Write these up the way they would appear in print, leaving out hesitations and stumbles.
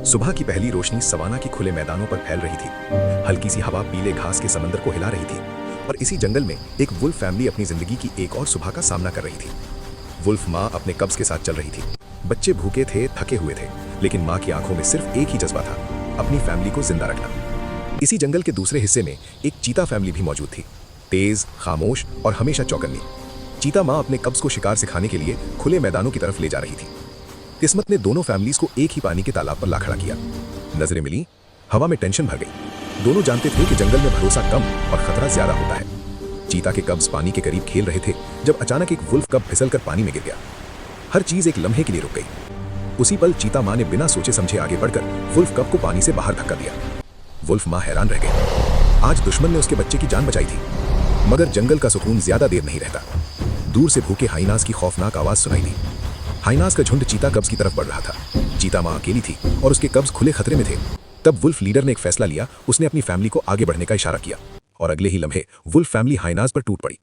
सुबह की पहली रोशनी सवाना के खुले मैदानों पर फैल रही थी। हल्की सी हवा पीले घास के समंदर को हिला रही थी और इसी जंगल में एक वुल्फ फैमिली अपनी जिंदगी की एक और सुबह का सामना कर रही थी। वुल्फ माँ अपने कब्ज के साथ चल रही थी। बच्चे भूखे थे, थके हुए थे, लेकिन माँ की आंखों में सिर्फ एक ही जज्बा था, अपनी फैमिली को जिंदा रखना। इसी जंगल के दूसरे हिस्से में एक चीता फैमिली भी मौजूद थी, तेज, खामोश और हमेशा चौकन्नी। चीता माँ अपने कब्ज को शिकार सिखाने के लिए खुले मैदानों की तरफ ले जा रही थी। किस्मत ने दोनों फैमिलीज को एक ही पानी के तालाब पर ला खड़ा किया। नजरें मिली, हवा में टेंशन भर गई। दोनों जानते थे कि जंगल में भरोसा कम और खतरा ज्यादा होता है। चीता के कब्ज पानी के करीब खेल रहे थे जब अचानक एक वुल्फ कब फिसलकर पानी में गिर गया। हर चीज एक लम्हे के लिए रुक गई। उसी पल चीता माँ ने बिना सोचे समझे आगे बढ़कर वुल्फ कब को पानी से बाहर धक्का दिया। वुल्फ माँ हैरान रह गई। आज दुश्मन ने उसके बच्चे की जान बचाई थी, मगर जंगल का सुकून ज्यादा देर नहीं रहता। दूर से भूखे हाइनास की खौफनाक आवाज सुनाई दी। हाइनास का झुंड चीता कब्ज की तरफ बढ़ रहा था। चीता माँ अकेली थी और उसके कब्ज खुले खतरे में थे। तब वुल्फ लीडर ने एक फैसला लिया। उसने अपनी फैमिली को आगे बढ़ने का इशारा किया और अगले ही लम्हे वुल्फ फैमिली हाइनास पर टूट पड़ी।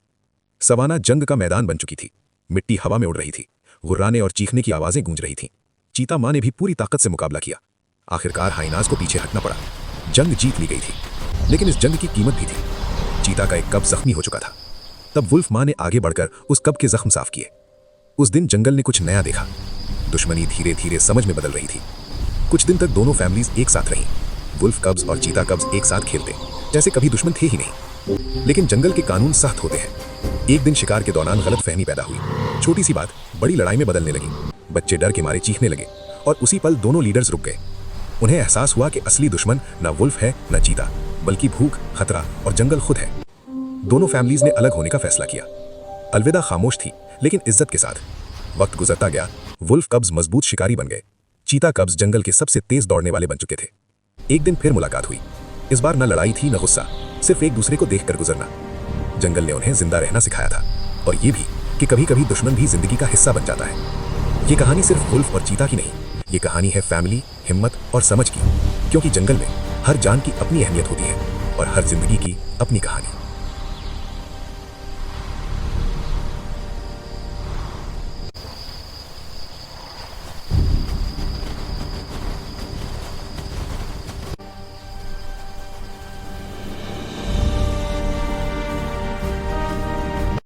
सवाना जंग का मैदान बन चुकी थी। मिट्टी हवा में उड़ रही थी, गुर्राने और चीखने की आवाजें गूंज रही थीं। चीता माँ ने भी पूरी ताकत से मुकाबला किया। आखिरकार हाइनास को पीछे हटना पड़ा। जंग जीत ली गई थी, लेकिन इस जंग की कीमत भी थी। चीता का एक कब्ज जख्मी हो चुका था। तब वुल्फ माँ ने आगे बढ़कर उस कब के जख्म साफ किए। उस दिन जंगल ने कुछ नया देखा। दुश्मनी धीरे धीरे समझ में बदल रही थी। कुछ दिन तक दोनों फैमिलीज एक साथ रहीं। वुल्फ कब्ज और चीता कब्ज एक साथ खेलते जैसे कभी दुश्मन थे ही नहीं। लेकिन जंगल के कानून सख्त होते हैं। एक दिन शिकार के दौरान गलतफहमी पैदा हुई। छोटी सी बात बड़ी लड़ाई में बदलने लगी। बच्चे डर के मारे चीखने लगे और उसी पल दोनों लीडर्स रुक गए। उन्हें एहसास हुआ कि असली दुश्मन न वुल्फ है न चीता, बल्कि भूख, खतरा और जंगल खुद है। दोनों फैमिलीज ने अलग होने का फैसला किया। अलविदा खामोश थी, लेकिन इज्जत के साथ। वक्त गुजरता गया। वुल्फ कब्ज मजबूत शिकारी बन गए। चीता कब्ज जंगल के सबसे तेज दौड़ने वाले बन चुके थे। एक दिन फिर मुलाकात हुई। इस बार न लड़ाई थी न गुस्सा, सिर्फ एक दूसरे को देखकर गुजरना। जंगल ने उन्हें जिंदा रहना सिखाया था, और ये भी कि कभी कभी दुश्मन भी जिंदगी का हिस्सा बन जाता है। ये कहानी सिर्फ वुल्फ और चीता की नहीं, ये कहानी है फैमिली, हिम्मत और समझ की। क्योंकि जंगल में हर जान की अपनी अहमियत होती है और हर जिंदगी की अपनी कहानी।